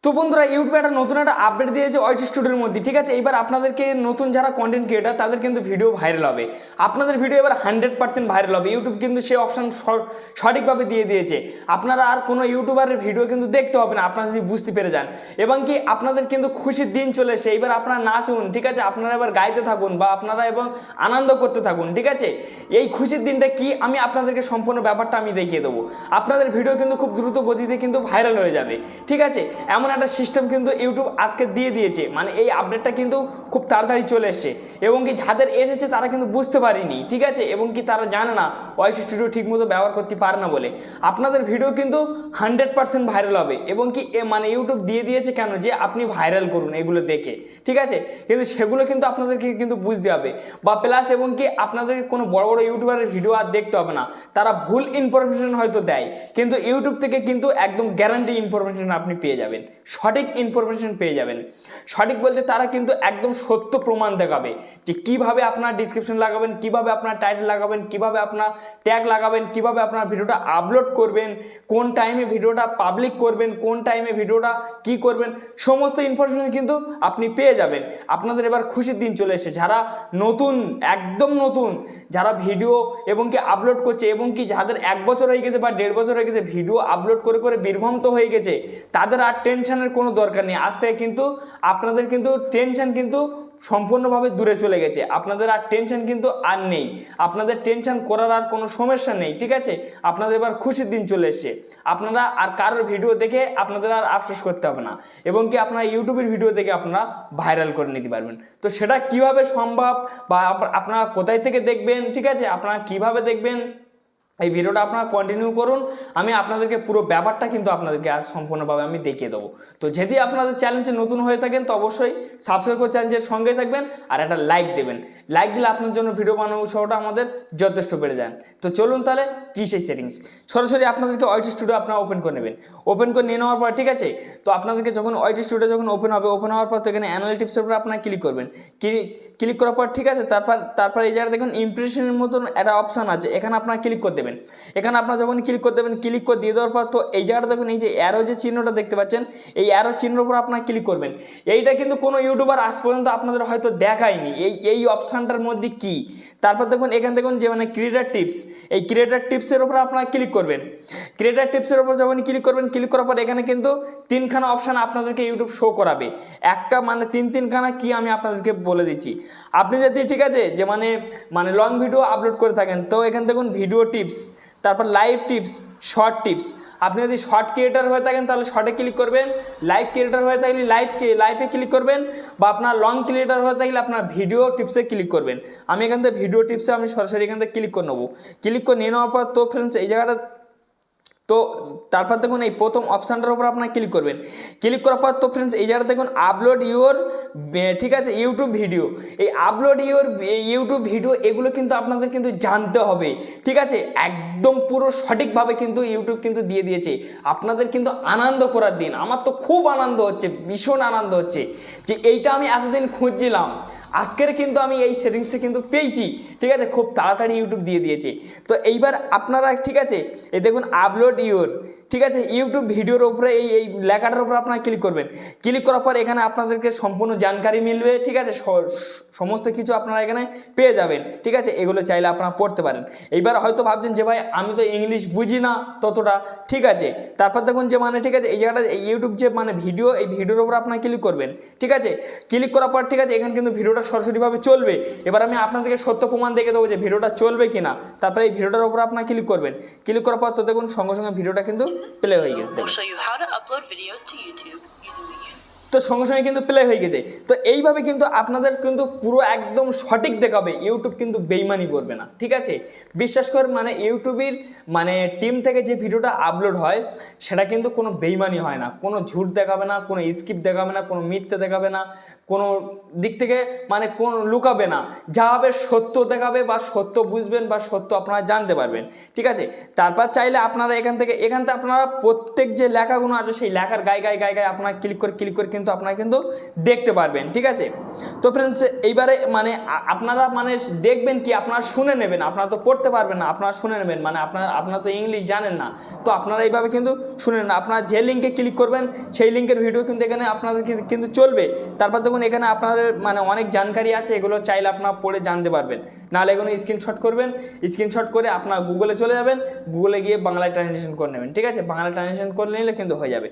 তো বন্ধুরা ইউটিউবে একটা নতুন একটা আপডেট দিয়েছে ওয়াইটি স্টুডিওর মধ্যে, ঠিক আছে। এবার আপনাদেরকে নতুন যারা কন্টেন্ট ক্রিয়েটার তাদের কিন্তু ভিডিও ভাইরাল হবে, আপনাদের ভিডিও এবার 100% ভাইরাল হবে। ইউটিউব কিন্তু সে অপশান সঠিকভাবে দিয়ে দিয়েছে। আপনারা আর কোনো ইউটিউবারের ভিডিও কিন্তু দেখতে হবে না, আপনারা যদি বুঝতে পেরে যান। এবং কি আপনাদের কিন্তু খুশির দিন চলে এসে, এবার আপনারা নাচুন, ঠিক আছে, আপনারা এবার গাইতে থাকুন বা আপনারা এবং আনন্দ করতে থাকুন, ঠিক আছে। এই খুশির দিনটা কি আমি আপনাদেরকে সম্পূর্ণ ব্যাপারটা আমি দেখিয়ে দেবো। আপনাদের ভিডিও কিন্তু খুব দ্রুত গতিতে কিন্তু ভাইরাল হয়ে যাবে, ঠিক আছে। এমন একটা সিস্টেম কিন্তু ইউটিউব আজকে দিয়ে দিয়েছে, মানে এই আপডেটটা কিন্তু খুব তাড়াতাড়ি চলে এসছে। এবং কি যাদের এসেছে তারা কিন্তু বুঝতে পারেনি, ঠিক আছে, এবং কি তারা জানে না ওয়াইটি স্টুডিও ঠিকমতো ব্যবহার করতে পারে না বলে। আপনাদের ভিডিও কিন্তু 100% ভাইরাল হবে। এবং কি মানে ইউটিউব দিয়ে দিয়েছে কেন, যে আপনি ভাইরাল করুন এগুলো দেখে, ঠিক আছে। কিন্তু সেগুলো কিন্তু আপনাদেরকে কিন্তু বুঝতে হবে বা প্লাস, এবং কি আপনাদেরকে কোনো বড় বড় ইউটিউবারের ভিডিও আর দেখতে হবে না। তারা ভুল ইনফরমেশন হয়তো দেয়, কিন্তু ইউটিউব থেকে কিন্তু একদম গ্যারান্টি ইনফরমেশন আপনি পেয়ে যাবেন, সঠিক ইনফরমেশন পেয়ে যাবেন। সঠিক বলতে তারা কিন্তু একদম সত্য প্রমাণ দেখাবে যে কিভাবে আপনার ডিসক্রিপশন লাগাবেন, কিভাবে আপনার টাইটেল লাগাবেন, কিভাবে আপনার ট্যাগ লাগাবেন, কিভাবে আপনার ভিডিওটা আপলোড করবেন, কোন টাইমে ভিডিওটা পাবলিক করবেন, কোন টাইমে ভিডিওটা কি করবেন, সমস্ত ইনফরমেশন কিন্তু আপনি পেয়ে যাবেন। আপনাদের এবার খুশির দিন চলে এসেছে। যারা নতুন, একদম নতুন, যারা ভিডিও এবং কি আপলোড করছে, এবং কি যাদের 1 বছর হয়ে গেছে বা 1.5 বছর হয়ে গেছে ভিডিও আপলোড করে করে বিভ্রান্ত হয়ে গেছে, তাদের আর টেনশনের কোনো দরকার নেই। আজ থেকে কিন্তু আপনাদের কিন্তু টেনশন কিন্তু সম্পূর্ণভাবে দূরে চলে গেছে। আপনাদের আর টেনশন কিন্তু আর নেই, আপনাদের টেনশন করার আর কোনো সমস্যা নেই, ঠিক আছে। আপনাদের এবার খুশির দিন চলে এসছে। আপনারা আর কারোর ভিডিও দেখে আপনাদের আর আফসোস করতে হবে না, এবং কি আপনারা ইউটিউবের ভিডিও দেখে আপনারা ভাইরাল করে নিতে পারবেন। তো সেটা কিভাবে সম্ভব বা আপনারা কোথায় থেকে দেখবেন, ঠিক আছে, আপনারা কিভাবে দেখবেন, এই ভিডিওটা আপনারা কন্টিনিউ করুন। আমি আপনাদেরকে পুরো ব্যাপারটা কিন্তু আপনাদেরকে আজ সম্পূর্ণভাবে আমি দেখিয়ে দেবো। তো যদি আপনাদের চ্যানেলটি নতুন হয়ে থাকেন তো অবশ্যই সাবস্ক্রাইব করে চ্যানেলের সঙ্গে থাকবেন আর একটা লাইক দেবেন। লাইক দিলে আপনার জন্য ভিডিও বানানো উৎসাহটা আমাদের যথেষ্ট বেড়ে যান। তো চলুন তাহলে কী সেই সেটিংস, সরাসরি আপনাদেরকে ওয়াইটি স্টুডিও আপনারা ওপেন করে নেবেন। ওপেন করে নিয়ে নেওয়ার পর, ঠিক আছে, তো আপনাদেরকে যখন ওয়াইটি স্টুডিও যখন ওপেন হবে, ওপেন হওয়ার পর তো এখানে অ্যানালিটিক্সের উপর আপনারা ক্লিক করবেন। ক্লিক করার পর, ঠিক আছে, তারপর এই জায়গায় দেখুন ইমপ্রেশনের মতন একটা অপশান আছে, এখানে আপনারা ক্লিক করে দেবেন। এখানে আপনারা যখন ক্লিক করে দেবেন, ক্লিক করে দিয়ে দেওয়ার পর তো এই জায়গাটা দেখুন, এই যে অ্যারো যে চিহ্নটা দেখতে পাচ্ছেন, এই অ্যারো চিহ্নের উপর আপনারা ক্লিক করবেন। এইটা কিন্তু কোনো ইউটিউবার আজ পর্যন্ত আপনাদের হয়তো দেখায়নি এই অপশানটার মধ্যে কি। তারপর দেখুন এখানে দেখুন যে মানে ক্রিয়েটার টিপস, এই ক্রিয়েটার টিপসের উপর আপনারা ক্লিক করবেন। ক্রিয়েটার টিপসের উপর যখন ক্লিক করবেন, ক্লিক করার পর এখানে কিন্তু 3খানা অপশান আপনাদেরকে ইউটিউব শো করাবে। একটা মানে তিনখানা কি আমি আপনাদেরকে বলে দিচ্ছি। আপনি যদি, ঠিক আছে, যে মানে লং ভিডিও আপলোড করে থাকেন তো এখানে দেখুন ভিডিও টিপস, তারপর লাইভ টিপস, শর্ট টিপস। আপনি যদি শর্ট ক্রিয়েটার হয়ে থাকেন তাহলে শর্টে ক্লিক করবেন, লাইভ ক্রিয়েটার হয়ে থাকলে লাইভে ক্লিক করবেন, বা আপনার লং ক্রিয়েটার হয়ে থাকলে আপনার ভিডিও টিপসে ক্লিক করবেন। আমি এখান থেকে ভিডিও টিপসে আমি সরাসরি এখান থেকে ক্লিক করে নেবো। ক্লিক করে নিয়ে নেওয়ার পর তো ফ্রেন্ডস এই জায়গাটা তো তারপর দেখুন এই প্রথম অপশানটার উপর আপনার ক্লিক করবেন। ক্লিক করার পর তো ফ্রেন্ডস এই জায়গাটা দেখুন আপলোড ইউর, ঠিক আছে, ইউটিউব ভিডিও। এই আপলোড ইউর ইউটিউব ভিডিও এগুলো কিন্তু আপনাদের কিন্তু জানতে হবে, ঠিক আছে। একদম পুরো সঠিকভাবে কিন্তু ইউটিউব কিন্তু দিয়ে দিয়েছে। আপনাদের কিন্তু আনন্দ করার দিন। আমার তো খুব আনন্দ হচ্ছে, ভীষণ আনন্দ হচ্ছে যে এইটা আমি এতদিন খুঁজছিলাম, আজকের কিন্তু আমি এই সেটিংসটা কিন্তু পেয়েছি, ঠিক আছে। খুব তাড়াতাড়ি ইউটিউব দিয়ে দিয়েছে। তো এইবার আপনারা, ঠিক আছে, এই দেখুন আপলোড ইউর, ঠিক আছে, ইউটিউব ভিডিওর উপরে এই লেখাটার উপরে আপনারা ক্লিক করবেন। ক্লিক করার পর এখানে আপনাদেরকে সম্পূর্ণ জানকারি মিলবে, ঠিক আছে, সমস্ত কিছু আপনারা এখানে পেয়ে যাবেন, ঠিক আছে। এগুলো চাইলে আপনারা পড়তে পারেন। এইবার হয়তো ভাবছেন যে ভাই আমি তো ইংলিশ বুঝি না ততটা, ঠিক আছে। তারপর দেখুন যে মানে, ঠিক আছে, এই জায়গাটা ইউটিউব যে মানে ভিডিও, এই ভিডিওর উপর আপনারা ক্লিক করবেন, ঠিক আছে। ক্লিক করার পর, ঠিক আছে, এখানে কিন্তু ভিডিওটা সরাসরিভাবে চলবে। এবার আমি আপনাদেরকে সত্য প্রমাণ দেখে দেবো যে ভিডিওটা চলবে কিনা। তারপরে এই ভিডিওটার উপর আপনারা ক্লিক করবেন। ক্লিক করার পর তো দেখুন সঙ্গে সঙ্গে ভিডিওটা কিন্তু প্লে হয়ে গেছে। তো সঙ্গে সঙ্গে কিন্তু প্লে হয়ে গেছে। তো এইভাবে কিন্তু আপনাদের কিন্তু পুরো একদম সঠিক দেখাবে, ইউটিউব কিন্তু বেইমানি করবে না, ঠিক আছে। বিশ্বাস করে, মানে ইউটিউবের মানে টিম থেকে যে ভিডিওটা আপলোড হয় সেটা কিন্তু কোনো বেইমানি হয় না, কোনো ঝুট দেখাবে না, কোনো স্কিপ দেখাবে না, কোনো মিথ্যে দেখাবে না, কোনো দিক থেকে মানে কোনো লুকাবে না। যা হবে সত্য দেখাবে বা সত্য বুঝবেন বা সত্য আপনারা জানতে পারবেন, ঠিক আছে। তারপর চাইলে আপনারা এখান থেকে আপনারা প্রত্যেক যে লেখাগুলো আছে সেই লেখার গায়ে আপনারা ক্লিক করে কিন্তু আপনারা কিন্তু দেখতে পারবেন, ঠিক আছে। তো ফ্রেন্ডস এইবারে মানে আপনারা মানে দেখবেন কি, আপনারা শুনে নেবেন, আপনারা তো পড়তে পারবেন না, আপনারা শুনে নেবেন, মানে আপনারা তো ইংলিশ জানেন না, তো আপনারা এইভাবে কিন্তু শুনে নেন। আপনারা যে লিঙ্কে ক্লিক করবেন সেই লিঙ্কের ভিডিও কিন্তু এখানে আপনাদের কিন্তু চলবে। তারপর দেখুন এখানে আপনাদের মানে অনেক জানকারি আছে, এগুলো চাইলে আপনারা পড়ে জানতে পারবেন। নাহলে এগুলো স্ক্রিনশট করবেন, স্ক্রিনশট করে আপনার গুগলে চলে যাবেন, গুগলে গিয়ে বাংলায় ট্রান্সলেশন করে নেবেন, ঠিক আছে। বাংলা ট্রান্সলেশন করে নিলে কিন্তু হয়ে যাবে।